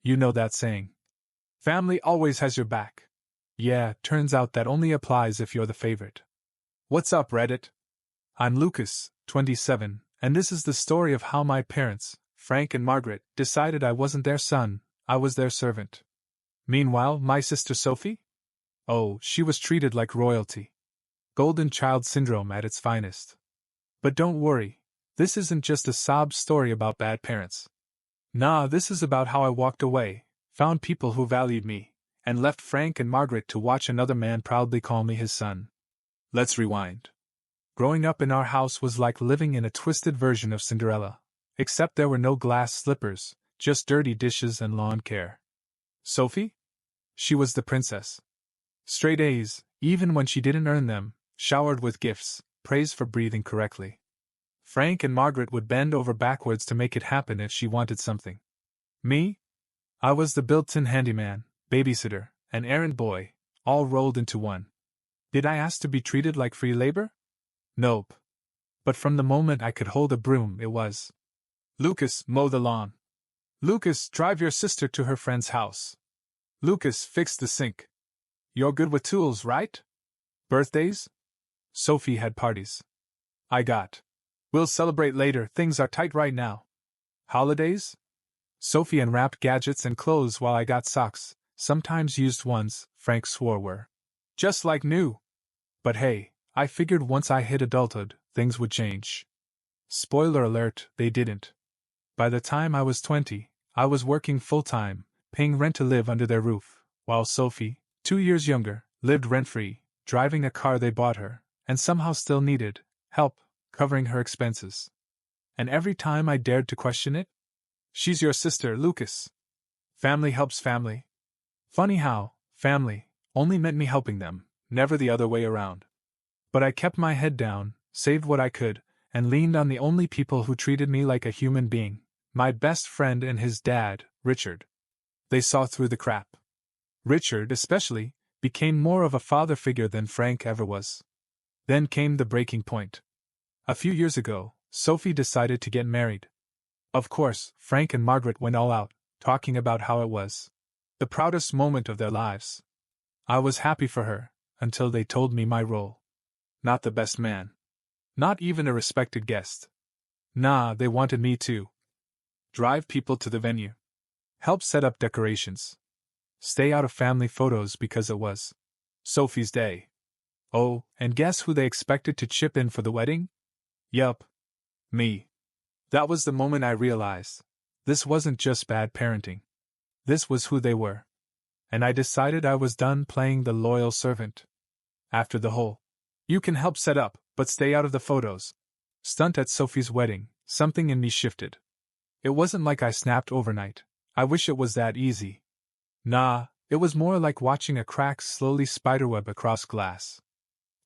You know that saying. Family always has your back. Yeah, turns out that only applies if you're the favorite. What's up, Reddit? I'm Lucas, 27, and this is the story of how my parents, Frank and Margaret, decided I wasn't their son, I was their servant. Meanwhile, my sister Sophie? Oh, she was treated like royalty. Golden child syndrome at its finest. But don't worry, this isn't just a sob story about bad parents. Nah, this is about how I walked away, found people who valued me, and left Frank and Margaret to watch another man proudly call me his son. Let's rewind. Growing up in our house was like living in a twisted version of Cinderella, except there were no glass slippers, just dirty dishes and lawn care. Sophie? She was the princess. Straight A's, even when she didn't earn them, showered with gifts, praise for breathing correctly. Frank and Margaret would bend over backwards to make it happen if she wanted something. Me? I was the built-in handyman, babysitter, and errand boy, all rolled into one. Did I ask to be treated like free labor? Nope. But from the moment I could hold a broom, it was, Lucas, mow the lawn. Lucas, drive your sister to her friend's house. Lucas, fix the sink. You're good with tools, right? Birthdays? Sophie had parties. I got, we'll celebrate later, things are tight right now. Holidays? Sophie unwrapped gadgets and clothes while I got socks, sometimes used ones, Frank swore were just like new. But hey, I figured once I hit adulthood, things would change. Spoiler alert, they didn't. By the time I was 20, I was working full-time, paying rent to live under their roof, while Sophie, 2 years younger, lived rent-free, driving a car they bought her, and somehow still needed help covering her expenses. And every time I dared to question it, she's your sister, Lucas. Family helps family. Funny how, family, only meant me helping them, never the other way around. But I kept my head down, saved what I could, and leaned on the only people who treated me like a human being, my best friend and his dad, Richard. They saw through the crap. Richard, especially, became more of a father figure than Frank ever was. Then came the breaking point. A few years ago, Sophie decided to get married. Of course, Frank and Margaret went all out, talking about how it was the proudest moment of their lives. I was happy for her, until they told me my role. Not the best man. Not even a respected guest. Nah, they wanted me to drive people to the venue. Help set up decorations. Stay out of family photos because it was Sophie's day. Oh, and guess who they expected to chip in for the wedding? Yup. Me. That was the moment I realized this wasn't just bad parenting. This was who they were. And I decided I was done playing the loyal servant. After the whole, you can help set up, but stay out of the photos stunt at Sophie's wedding, something in me shifted. It wasn't like I snapped overnight. I wish it was that easy. Nah, it was more like watching a crack slowly spiderweb across glass.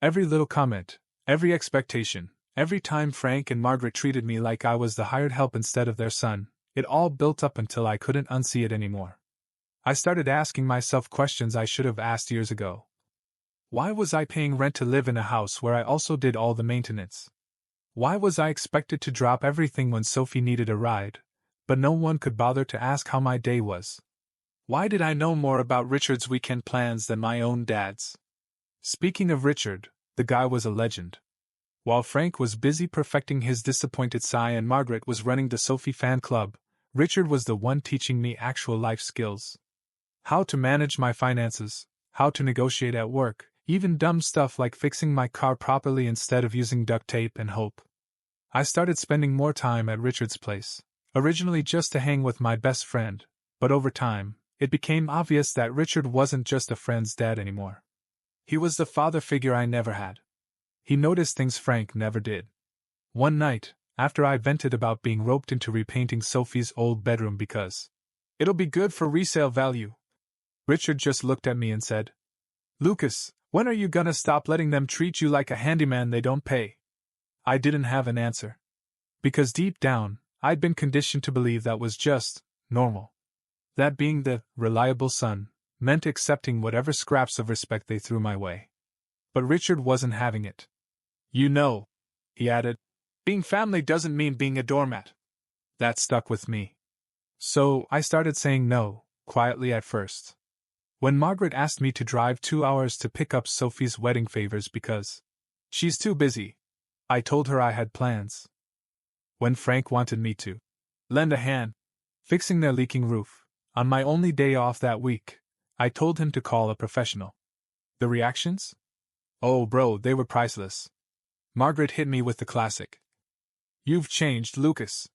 Every little comment, every expectation, every time Frank and Margaret treated me like I was the hired help instead of their son, it all built up until I couldn't unsee it anymore. I started asking myself questions I should have asked years ago. Why was I paying rent to live in a house where I also did all the maintenance? Why was I expected to drop everything when Sophie needed a ride, but no one could bother to ask how my day was? Why did I know more about Richard's weekend plans than my own dad's? Speaking of Richard, the guy was a legend. While Frank was busy perfecting his disappointed sigh and Margaret was running the Sophie fan club, Richard was the one teaching me actual life skills. How to manage my finances, how to negotiate at work, even dumb stuff like fixing my car properly instead of using duct tape and hope. I started spending more time at Richard's place, originally just to hang with my best friend, but over time, it became obvious that Richard wasn't just a friend's dad anymore. He was the father figure I never had. He noticed things Frank never did. One night, after I vented about being roped into repainting Sophie's old bedroom because it'll be good for resale value, Richard just looked at me and said, "Lucas, when are you gonna stop letting them treat you like a handyman they don't pay?" I didn't have an answer. Because deep down, I'd been conditioned to believe that was just normal. That being the reliable son meant accepting whatever scraps of respect they threw my way. But Richard wasn't having it. "You know," he added, "being family doesn't mean being a doormat." That stuck with me. So I started saying no, quietly at first. When Margaret asked me to drive 2 hours to pick up Sophie's wedding favors because she's too busy, I told her I had plans. When Frank wanted me to lend a hand fixing their leaking roof, on my only day off that week, I told him to call a professional. The reactions? Oh, bro, they were priceless. Margaret hit me with the classic. "You've changed, Lucas.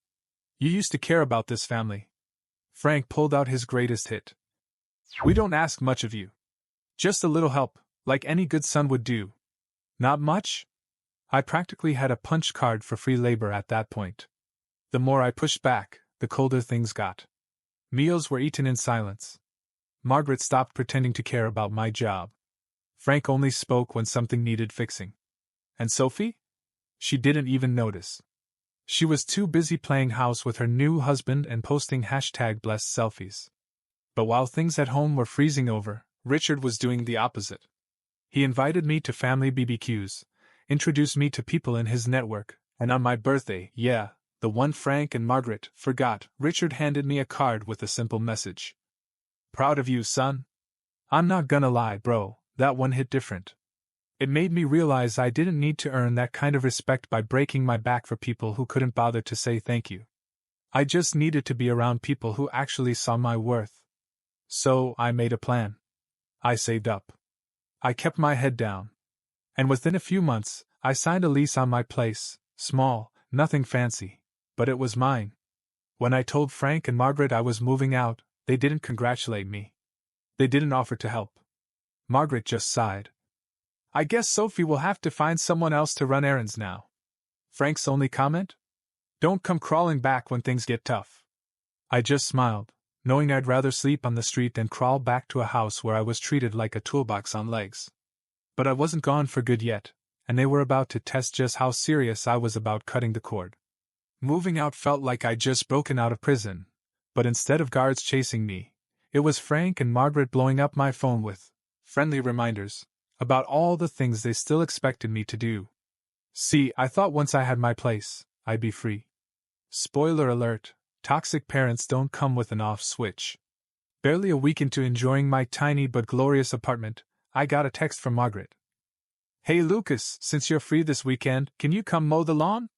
You used to care about this family." Frank pulled out his greatest hit. "We don't ask much of you. Just a little help, like any good son would do." Not much? I practically had a punch card for free labor at that point. The more I pushed back, the colder things got. Meals were eaten in silence. Margaret stopped pretending to care about my job. Frank only spoke when something needed fixing. And Sophie? She didn't even notice. She was too busy playing house with her new husband and posting #blessed selfies. But while things at home were freezing over, Richard was doing the opposite. He invited me to family BBQs, introduced me to people in his network, and on my birthday, yeah, the one Frank and Margaret forgot, Richard handed me a card with a simple message. "Proud of you, son." I'm not gonna lie, bro, that one hit different. It made me realize I didn't need to earn that kind of respect by breaking my back for people who couldn't bother to say thank you. I just needed to be around people who actually saw my worth. So, I made a plan. I saved up. I kept my head down. And within a few months, I signed a lease on my place, small, nothing fancy, but it was mine. When I told Frank and Margaret I was moving out, they didn't congratulate me. They didn't offer to help. Margaret just sighed. "I guess Sophie will have to find someone else to run errands now." Frank's only comment? "Don't come crawling back when things get tough." I just smiled, knowing I'd rather sleep on the street than crawl back to a house where I was treated like a toolbox on legs. But I wasn't gone for good yet, and they were about to test just how serious I was about cutting the cord. Moving out felt like I'd just broken out of prison, but instead of guards chasing me, it was Frank and Margaret blowing up my phone with friendly reminders about all the things they still expected me to do. See, I thought once I had my place, I'd be free. Spoiler alert, toxic parents don't come with an off switch. Barely a week into enjoying my tiny but glorious apartment, I got a text from Margaret. "Hey Lucas, since you're free this weekend, can you come mow the lawn?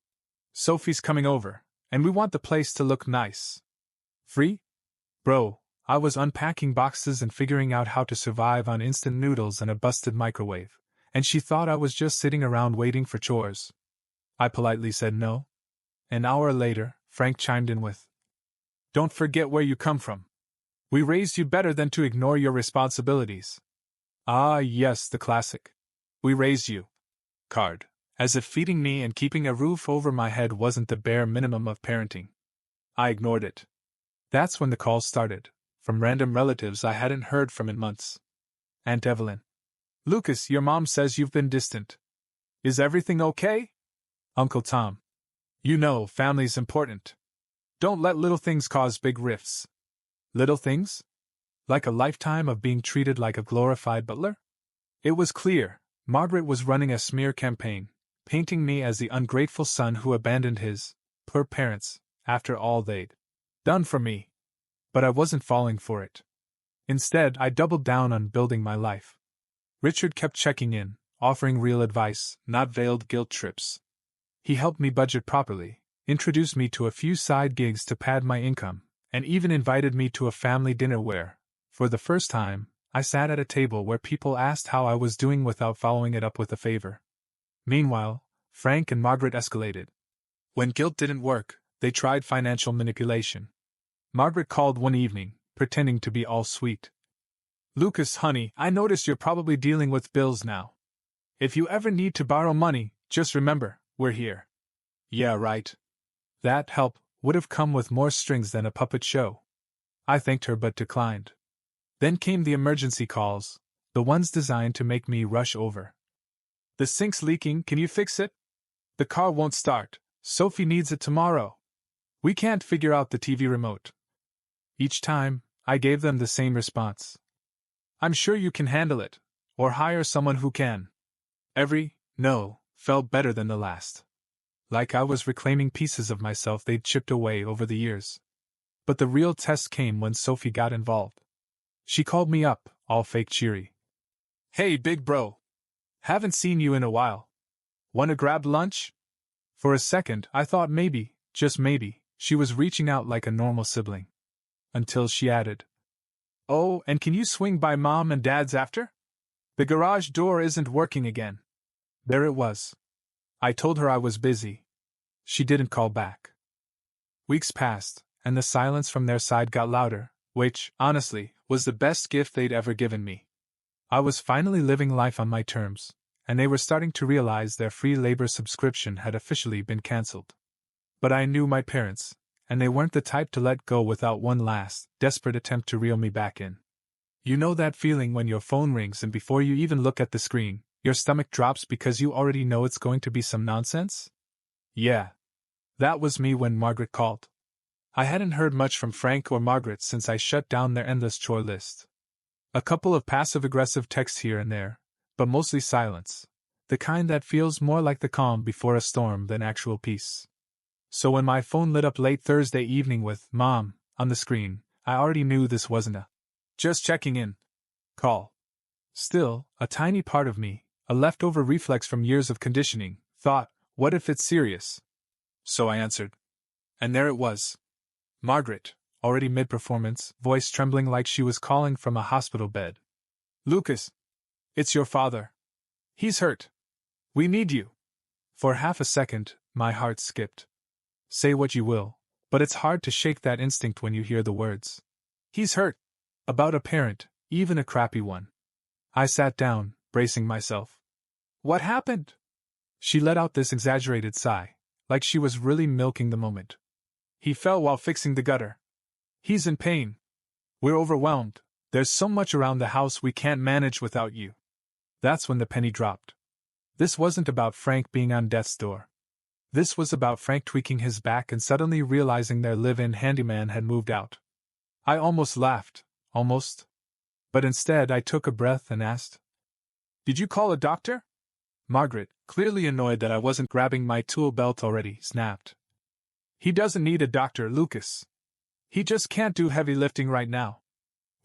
Sophie's coming over, and we want the place to look nice." Free? Bro, I was unpacking boxes and figuring out how to survive on instant noodles and a busted microwave, and she thought I was just sitting around waiting for chores. I politely said no. An hour later, Frank chimed in with, "Don't forget where you come from. We raised you better than to ignore your responsibilities." Ah, yes, the classic. "We raised you" card, as if feeding me and keeping a roof over my head wasn't the bare minimum of parenting. I ignored it. That's when the calls started, from random relatives I hadn't heard from in months. Aunt Evelyn. "Lucas, your mom says you've been distant. Is everything okay?" Uncle Tom. "You know, family's important. Don't let little things cause big rifts." Little things? Like a lifetime of being treated like a glorified butler? It was clear, Margaret was running a smear campaign, painting me as the ungrateful son who abandoned his poor parents after all they'd done for me. But I wasn't falling for it. Instead, I doubled down on building my life. Richard kept checking in, offering real advice, not veiled guilt trips. He helped me budget properly, introduced me to a few side gigs to pad my income, and even invited me to a family dinner where, for the first time, I sat at a table where people asked how I was doing without following it up with a favor. Meanwhile, Frank and Margaret escalated. When guilt didn't work, they tried financial manipulation. Margaret called one evening, pretending to be all sweet. "Lucas, honey, I notice you're probably dealing with bills now. If you ever need to borrow money, just remember, we're here." Yeah, right. That help would have come with more strings than a puppet show. I thanked her but declined. Then came the emergency calls, the ones designed to make me rush over. "The sink's leaking, can you fix it? The car won't start, Sophie needs it tomorrow. We can't figure out the TV remote." Each time, I gave them the same response. "I'm sure you can handle it, or hire someone who can." Every no felt better than the last. Like I was reclaiming pieces of myself they'd chipped away over the years. But the real test came when Sophie got involved. She called me up, all fake cheery. Hey, big bro. Haven't seen you in a while. Wanna grab lunch? For a second, I thought maybe, just maybe, she was reaching out like a normal sibling. Until she added, "Oh, and can you swing by Mom and Dad's after? The garage door isn't working again." There it was. I told her I was busy. She didn't call back. Weeks passed, and the silence from their side got louder, which, honestly, was the best gift they'd ever given me. I was finally living life on my terms, and they were starting to realize their free labor subscription had officially been cancelled. But I knew my parents, and they weren't the type to let go without one last, desperate attempt to reel me back in. You know that feeling when your phone rings and before you even look at the screen, your stomach drops because you already know it's going to be some nonsense? Yeah. That was me when Margaret called. I hadn't heard much from Frank or Margaret since I shut down their endless chore list. A couple of passive-aggressive texts here and there, but mostly silence, the kind that feels more like the calm before a storm than actual peace. So when my phone lit up late Thursday evening with "Mom" on the screen, I already knew this wasn't a "just checking in" call. Still, a tiny part of me, a leftover reflex from years of conditioning, thought, what if it's serious? So I answered. And there it was. Margaret, already mid-performance, voice trembling like she was calling from a hospital bed. "Lucas, it's your father. He's hurt. We need you." For half a second, my heart skipped. Say what you will, but it's hard to shake that instinct when you hear the words. He's hurt. About a parent, even a crappy one. I sat down, bracing myself. What happened? She let out this exaggerated sigh, like she was really milking the moment. He fell while fixing the gutter. He's in pain. We're overwhelmed. There's so much around the house we can't manage without you. That's when the penny dropped. This wasn't about Frank being on death's door. This was about Frank tweaking his back and suddenly realizing their live-in handyman had moved out. I almost laughed, almost. But instead I took a breath and asked, "Did you call a doctor?" Margaret, clearly annoyed that I wasn't grabbing my tool belt already, snapped. "He doesn't need a doctor, Lucas. He just can't do heavy lifting right now.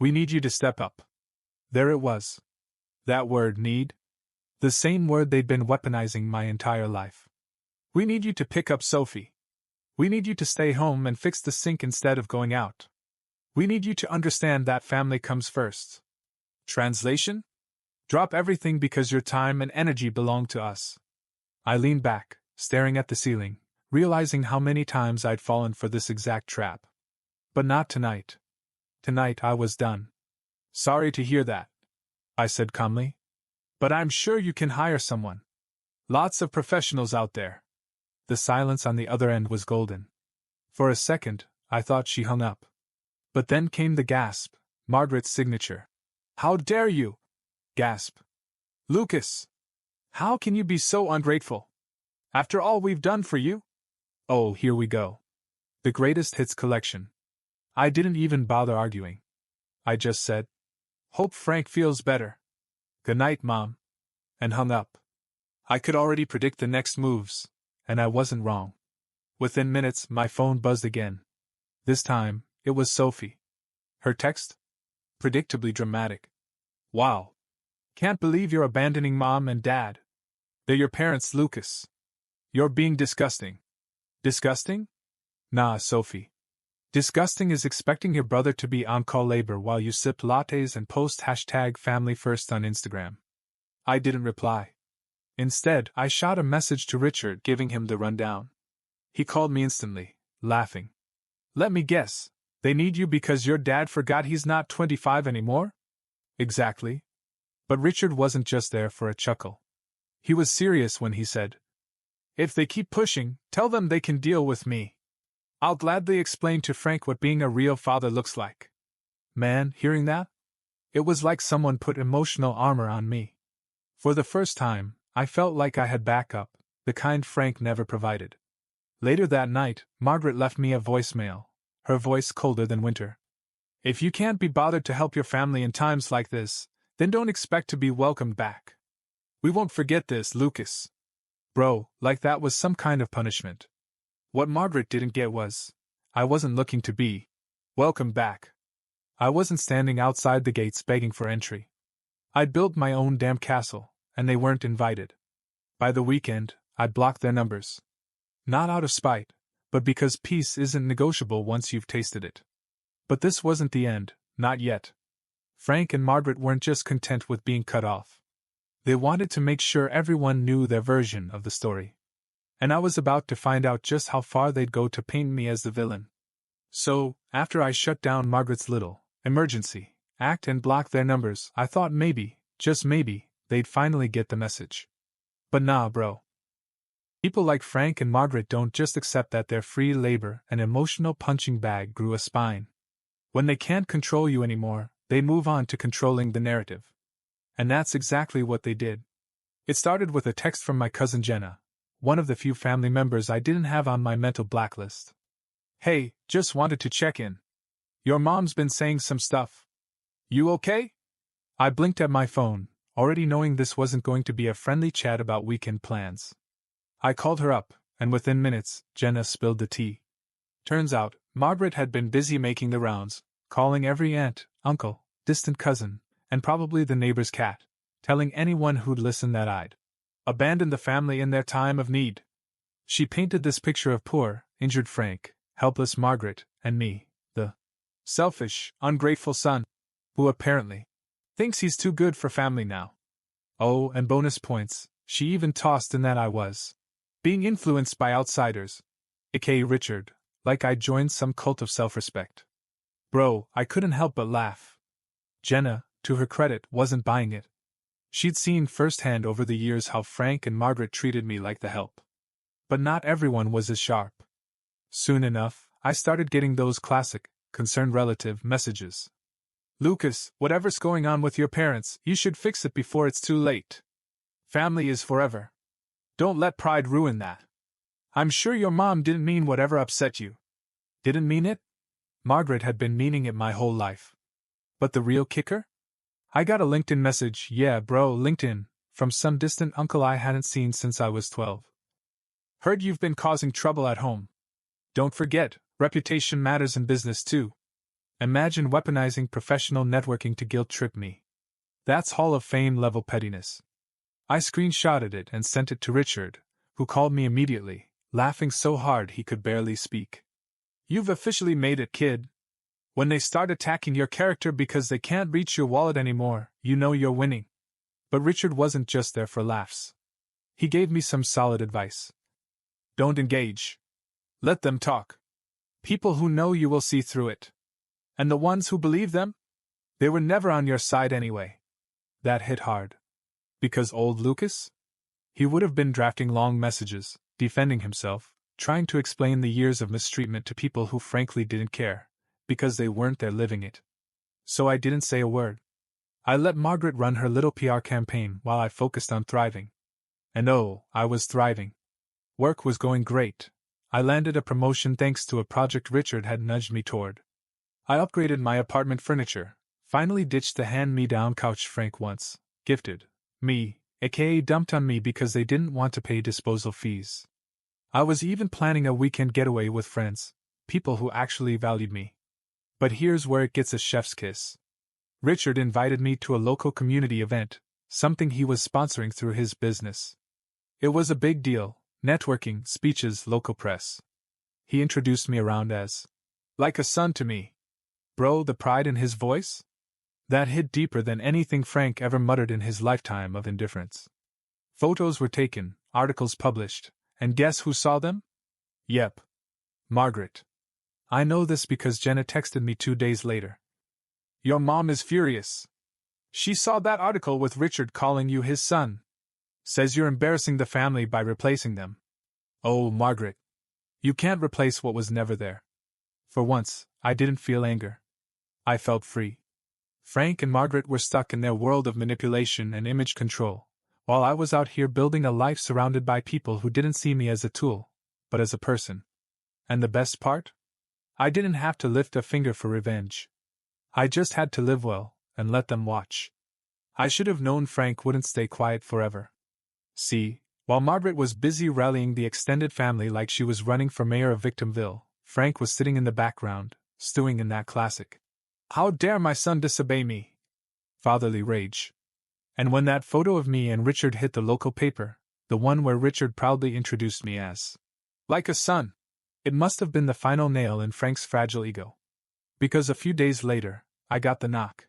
We need you to step up." There it was. That word, need. The same word they'd been weaponizing my entire life. We need you to pick up Sophie. We need you to stay home and fix the sink instead of going out. We need you to understand that family comes first. Translation? Drop everything because your time and energy belong to us. I leaned back, staring at the ceiling, realizing how many times I'd fallen for this exact trap. But not tonight. Tonight I was done. "Sorry to hear that," I said calmly. "But I'm sure you can hire someone. Lots of professionals out there." The silence on the other end was golden. For a second, I thought she hung up. But then came the gasp, Margaret's signature. "How dare you?" Gasp. "Lucas! How can you be so ungrateful? After all we've done for you?" Oh, here we go. The greatest hits collection. I didn't even bother arguing. I just said, "Hope Frank feels better. Good night, Mom," and hung up. I could already predict the next moves, and I wasn't wrong. Within minutes, my phone buzzed again. This time, it was Sophie. Her text? Predictably dramatic. "Wow. Can't believe you're abandoning Mom and Dad. They're your parents, Lucas. You're being disgusting." Disgusting? Nah, Sophie. Disgusting is expecting your brother to be on-call labor while you sip lattes and post #FamilyFirst on Instagram. I didn't reply. Instead, I shot a message to Richard giving him the rundown. He called me instantly, laughing. "Let me guess, they need you because your dad forgot he's not 25 anymore?" Exactly. But Richard wasn't just there for a chuckle. He was serious when he said, "If they keep pushing, tell them they can deal with me. I'll gladly explain to Frank what being a real father looks like." Man, hearing that? It was like someone put emotional armor on me. For the first time, I felt like I had backup, the kind Frank never provided. Later that night, Margaret left me a voicemail, her voice colder than winter. "If you can't be bothered to help your family in times like this, then don't expect to be welcomed back. We won't forget this, Lucas." Bro, like that was some kind of punishment. What Margaret didn't get was, I wasn't looking to be welcomed back. I wasn't standing outside the gates begging for entry. I'd built my own damn castle, and they weren't invited. By the weekend, I'd blocked their numbers. Not out of spite, but because peace isn't negotiable once you've tasted it. But this wasn't the end, not yet. Frank and Margaret weren't just content with being cut off. They wanted to make sure everyone knew their version of the story. And I was about to find out just how far they'd go to paint me as the villain. So, after I shut down Margaret's little emergency act and blocked their numbers, I thought maybe, just maybe, they'd finally get the message. But nah, bro. People like Frank and Margaret don't just accept that their free labor and emotional punching bag grew a spine. When they can't control you anymore, they move on to controlling the narrative. And that's exactly what they did. It started with a text from my cousin Jenna, one of the few family members I didn't have on my mental blacklist. "Hey, just wanted to check in. Your mom's been saying some stuff. You okay?" I blinked at my phone, already knowing this wasn't going to be a friendly chat about weekend plans. I called her up, and within minutes, Jenna spilled the tea. Turns out, Margaret had been busy making the rounds, calling every aunt, uncle, distant cousin, and probably the neighbor's cat, telling anyone who'd listen that I'd abandoned the family in their time of need. She painted this picture of poor, injured Frank, helpless Margaret, and me, the selfish, ungrateful son, who apparently thinks he's too good for family now. Oh, and bonus points, she even tossed in that I was being influenced by outsiders, aka Richard, like I'd joined some cult of self-respect. Bro, I couldn't help but laugh. Jenna, to her credit, wasn't buying it. She'd seen firsthand over the years how Frank and Margaret treated me like the help. But not everyone was as sharp. Soon enough, I started getting those classic, concerned relative messages. "Lucas, whatever's going on with your parents, you should fix it before it's too late. Family is forever. Don't let pride ruin that. I'm sure your mom didn't mean whatever upset you." Didn't mean it? Margaret had been meaning it my whole life. But the real kicker? I got a LinkedIn message, yeah bro, LinkedIn, from some distant uncle I hadn't seen since I was 12. "Heard you've been causing trouble at home. Don't forget, reputation matters in business too." Imagine weaponizing professional networking to guilt trip me. That's Hall of Fame level pettiness. I screenshotted it and sent it to Richard, who called me immediately, laughing so hard he could barely speak. "You've officially made it, kid. When they start attacking your character because they can't reach your wallet anymore, you know you're winning." But Richard wasn't just there for laughs. He gave me some solid advice. Don't engage. Let them talk. People who know you will see through it. And the ones who believe them? They were never on your side anyway. That hit hard. Because old Lucas? He would have been drafting long messages, defending himself, trying to explain the years of mistreatment to people who frankly didn't care, because they weren't there living it. So I didn't say a word. I let Margaret run her little PR campaign while I focused on thriving. And oh, I was thriving. Work was going great. I landed a promotion thanks to a project Richard had nudged me toward. I upgraded my apartment furniture, finally ditched the hand-me-down couch Frank once gifted me, aka dumped on me because they didn't want to pay disposal fees. I was even planning a weekend getaway with friends, people who actually valued me. But here's where it gets a chef's kiss. Richard invited me to a local community event, something he was sponsoring through his business. It was a big deal, networking, speeches, local press. He introduced me around as like a son to me. Bro, the pride in his voice? That hit deeper than anything Frank ever muttered in his lifetime of indifference. Photos were taken, articles published, and guess who saw them? Yep. Margaret. I know this because Jenna texted me 2 days later. "Your mom is furious. She saw that article with Richard calling you his son. Says you're embarrassing the family by replacing them." Oh, Margaret. You can't replace what was never there. For once, I didn't feel anger. I felt free. Frank and Margaret were stuck in their world of manipulation and image control, while I was out here building a life surrounded by people who didn't see me as a tool, but as a person. And the best part? I didn't have to lift a finger for revenge. I just had to live well, and let them watch. I should have known Frank wouldn't stay quiet forever. See, while Margaret was busy rallying the extended family like she was running for mayor of Victimville, Frank was sitting in the background, stewing in that classic How dare my son disobey me? Fatherly rage. And when that photo of me and Richard hit the local paper, the one where Richard proudly introduced me as like a son, it must have been the final nail in Frank's fragile ego. Because a few days later, I got the knock.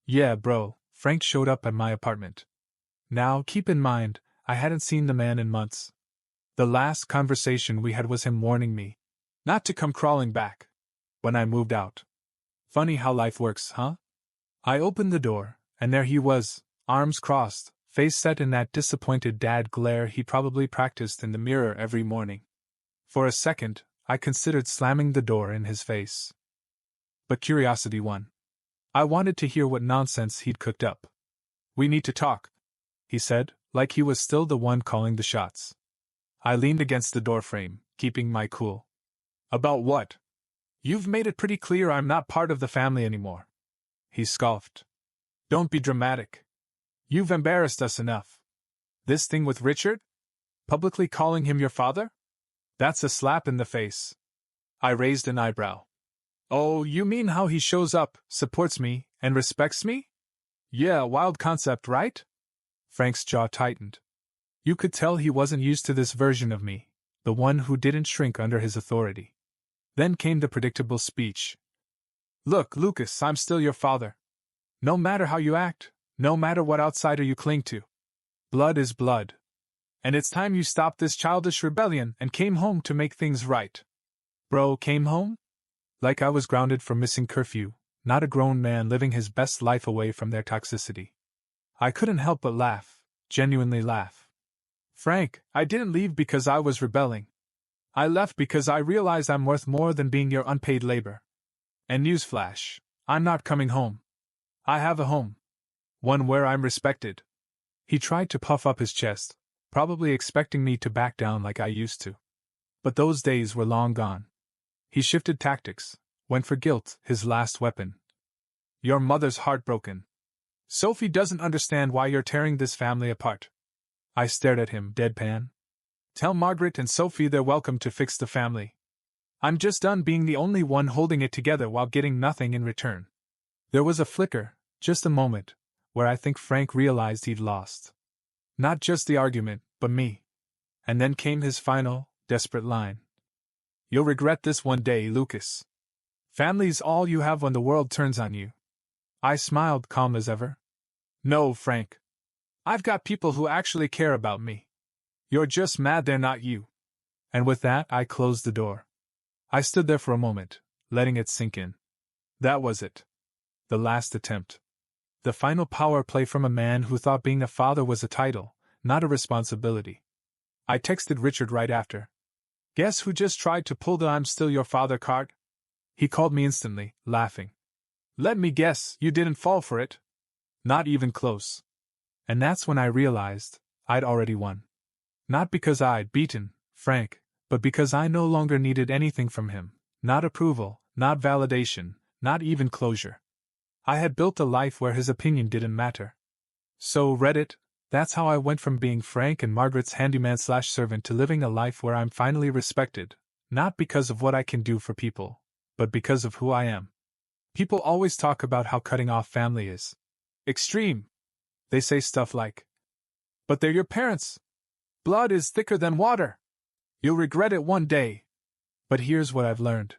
Yeah, bro, Frank showed up at my apartment. Now, keep in mind, I hadn't seen the man in months. The last conversation we had was him warning me not to come crawling back when I moved out. Funny how life works, huh? I opened the door, and there he was, arms crossed, face set in that disappointed dad glare he probably practiced in the mirror every morning. For a second, I considered slamming the door in his face. But curiosity won. I wanted to hear what nonsense he'd cooked up. We need to talk, he said, like he was still the one calling the shots. I leaned against the doorframe, keeping my cool. About what? You've made it pretty clear I'm not part of the family anymore. He scoffed. Don't be dramatic. You've embarrassed us enough. This thing with Richard? Publicly calling him your father? That's a slap in the face. I raised an eyebrow. Oh, you mean how he shows up, supports me, and respects me? Yeah, wild concept, right? Frank's jaw tightened. You could tell he wasn't used to this version of me, the one who didn't shrink under his authority. Then came the predictable speech. Look, Lucas, I'm still your father. No matter how you act, no matter what outsider you cling to. Blood is blood. And it's time you stopped this childish rebellion and came home to make things right. Bro, came home? Like I was grounded for missing curfew, not a grown man living his best life away from their toxicity. I couldn't help but laugh, genuinely laugh. Frank, I didn't leave because I was rebelling. I left because I realized I'm worth more than being your unpaid labor. And newsflash, I'm not coming home. I have a home. One where I'm respected. He tried to puff up his chest, probably expecting me to back down like I used to. But those days were long gone. He shifted tactics, went for guilt, his last weapon. Your mother's heartbroken. Sophie doesn't understand why you're tearing this family apart. I stared at him, deadpan. Tell Margaret and Sophie they're welcome to fix the family. I'm just done being the only one holding it together while getting nothing in return. There was a flicker, just a moment, where I think Frank realized he'd lost. Not just the argument, but me. And then came his final, desperate line. You'll regret this one day, Lucas. Family's all you have when the world turns on you. I smiled, calm as ever. No, Frank. I've got people who actually care about me. You're just mad they're not you. And with that, I closed the door. I stood there for a moment, letting it sink in. That was it. The last attempt. The final power play from a man who thought being a father was a title, not a responsibility. I texted Richard right after. Guess who just tried to pull the I'm still your father card? He called me instantly, laughing. Let me guess, you didn't fall for it? Not even close. And that's when I realized I'd already won. Not because I'd beaten Frank, but because I no longer needed anything from him. Not approval, not validation, not even closure. I had built a life where his opinion didn't matter. So, Reddit, that's how I went from being Frank and Margaret's handyman/servant to living a life where I'm finally respected, not because of what I can do for people, but because of who I am. People always talk about how cutting off family is extreme. They say stuff like, but they're your parents. Blood is thicker than water. You'll regret it one day. But here's what I've learned.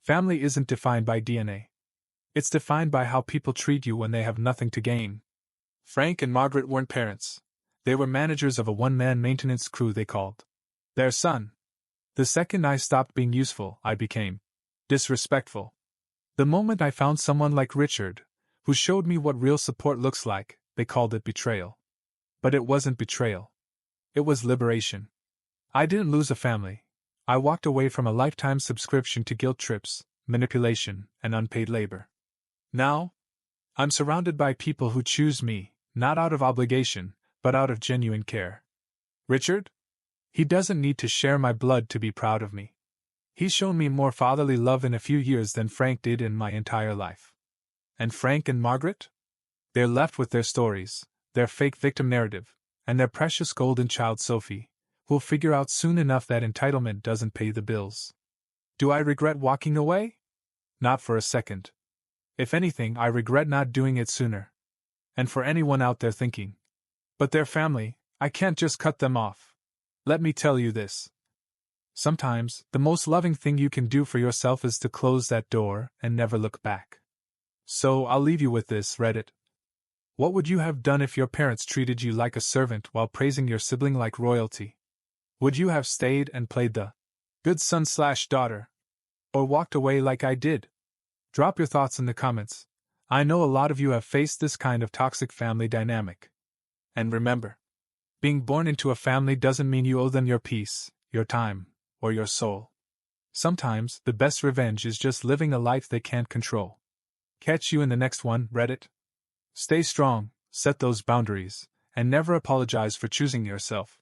Family isn't defined by DNA. It's defined by how people treat you when they have nothing to gain. Frank and Margaret weren't parents. They were managers of a one-man maintenance crew they called their son. The second I stopped being useful, I became disrespectful. The moment I found someone like Richard, who showed me what real support looks like, they called it betrayal. But it wasn't betrayal. It was liberation. I didn't lose a family. I walked away from a lifetime subscription to guilt trips, manipulation, and unpaid labor. Now, I'm surrounded by people who choose me, not out of obligation, but out of genuine care. Richard? He doesn't need to share my blood to be proud of me. He's shown me more fatherly love in a few years than Frank did in my entire life. And Frank and Margaret? They're left with their stories, their fake victim narrative, and their precious golden child Sophie, who'll figure out soon enough that entitlement doesn't pay the bills. Do I regret walking away? Not for a second. If anything, I regret not doing it sooner. And for anyone out there thinking, but their family, I can't just cut them off. Let me tell you this. Sometimes, the most loving thing you can do for yourself is to close that door and never look back. So, I'll leave you with this, Reddit. What would you have done if your parents treated you like a servant while praising your sibling like royalty? Would you have stayed and played the good son/daughter? Or walked away like I did? Drop your thoughts in the comments. I know a lot of you have faced this kind of toxic family dynamic. And remember, being born into a family doesn't mean you owe them your peace, your time, or your soul. Sometimes, the best revenge is just living a life they can't control. Catch you in the next one, Reddit. Stay strong, set those boundaries, and never apologize for choosing yourself.